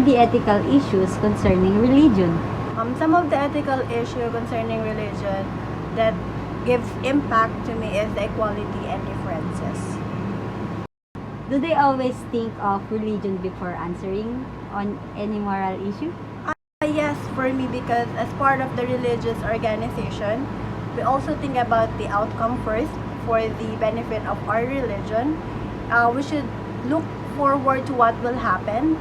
the ethical issues concerning religion? Some of the ethical issue concerning religion that gives impact to me is the equality and differences. Do they always think of religion before answering on any moral issue? Yes, for me, because as part of the religious organization, we also think about the outcome first for the benefit of our religion. We should look forward to what will happen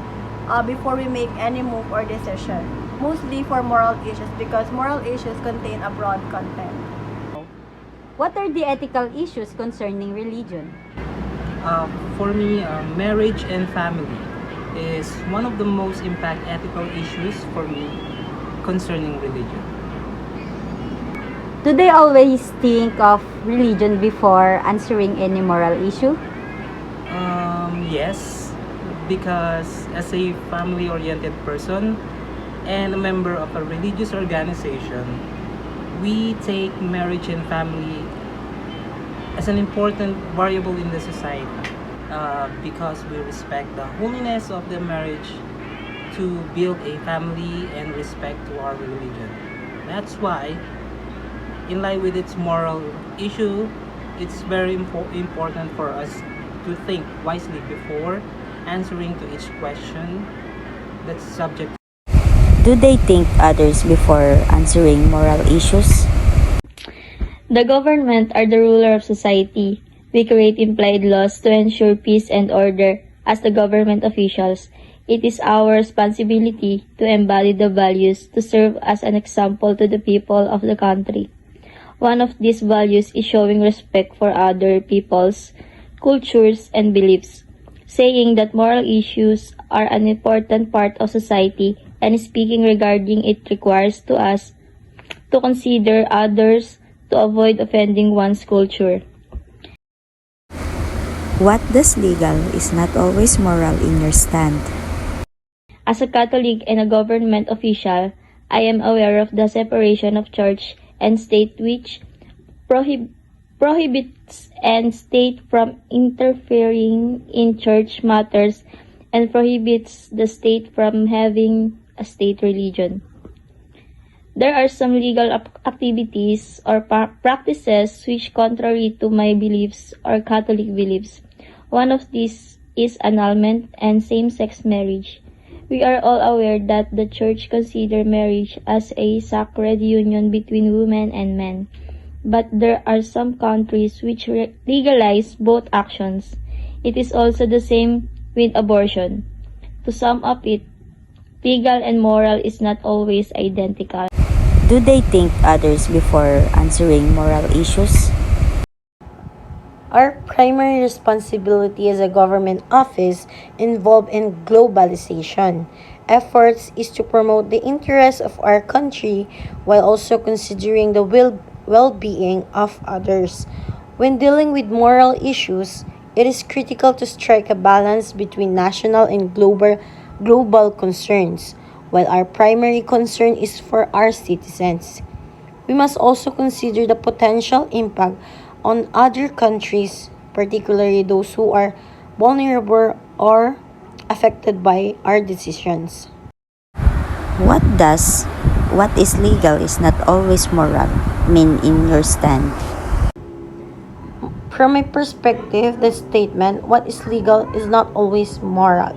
before we make any move or decision. Mostly for moral issues because moral issues contain a broad content. What are the ethical issues concerning religion? For me, marriage and family is one of the most impact ethical issues for me concerning religion. Do they always think of religion before answering any moral issue? Yes, because as a family-oriented person and a member of a religious organization, we take marriage and family as an important variable in the society because we respect the holiness of the marriage to build a family and respect to our religion. That's why, in line with its moral issue, it's very important for us to think wisely before answering to each question that's subject. Do they think others before answering moral issues? The government are the ruler of society. We create implied laws to ensure peace and order. As the government officials, it is our responsibility to embody the values to serve as an example to the people of the country. One of these values is showing respect for other peoples, cultures, and beliefs, saying that moral issues are an important part of society and speaking regarding it requires to us to consider others to avoid offending one's culture. What does legal is not always moral in your stand? As a Catholic and a government official, I am aware of the separation of church and state which prohibits and state from interfering in church matters and prohibits the state from having a state religion. There are some legal activities or practices which contrary to my beliefs or Catholic beliefs. One of these is annulment and same-sex marriage. We are all aware that the Church considers marriage as a sacred union between women and men. But there are some countries which legalize both actions. It is also the same with abortion. To sum up it, legal and moral is not always identical. Do they think others before answering moral issues? Our primary responsibility as a government office involved in globalization efforts is to promote the interests of our country while also considering the well-being of others. When dealing with moral issues, it is critical to strike a balance between national and global concerns. While our primary concern is for our citizens, we must also consider the potential impact on other countries, particularly those who are vulnerable or affected by our decisions. What is legal is not always moral mean in your stand? From my perspective, the statement, what is legal is not always moral,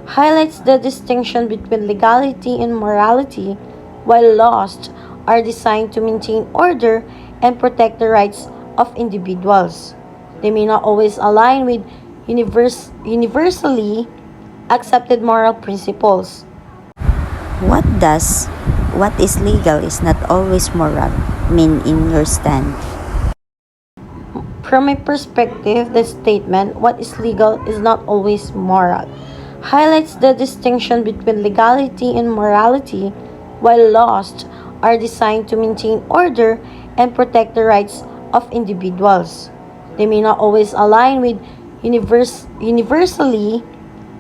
highlights the distinction between legality and morality. While laws are designed to maintain order and protect the rights of individuals, they may not always align with universally accepted moral principles. What is legal is not always moral mean in your stand? From my perspective, the statement, what is legal is not always moral, highlights the distinction between legality and morality. While laws are designed to maintain order and protect the rights of individuals, they may not always align with universally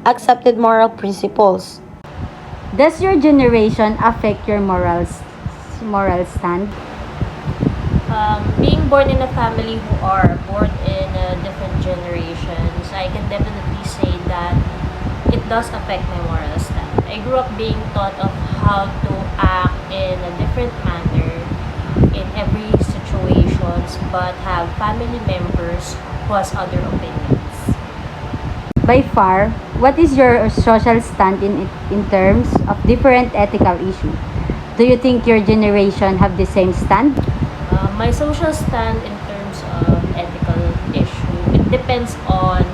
accepted moral principles. Does your generation affect your moral stand? Being born in a family who are born in different generations, I can definitely say that it does affect my moral stand. I grew up being taught of how to act in a different manner in every situations, but have family members who has other opinions. By far, what is your social stand in terms of different ethical issues? Do you think your generation have the same stand? My social stand in terms of ethical issue, it depends on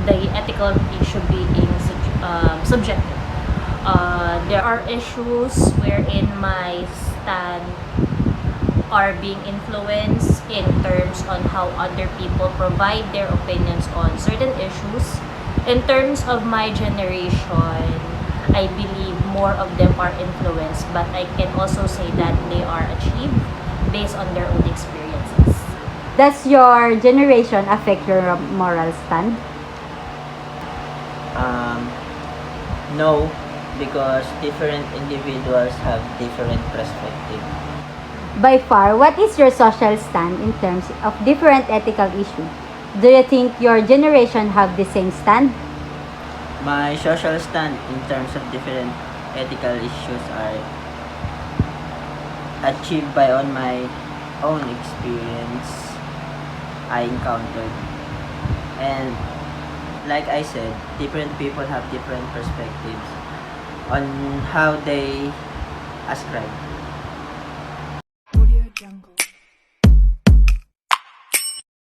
the ethical issue being subjective. There are issues wherein my stand are being influenced in terms on how other people provide their opinions on certain issues. In terms of my generation, I believe more of them are influenced, but I can also say that they are achieved based on their own experiences. Does your generation affect your moral stand? No, because different individuals have different perspective. By far, what is your social stand in terms of different ethical issues? Do you think your generation have the same stand? My social stand in terms of different ethical issues are achieved by on my own experience I encountered. And like I said, different people have different perspectives on how they ascribe.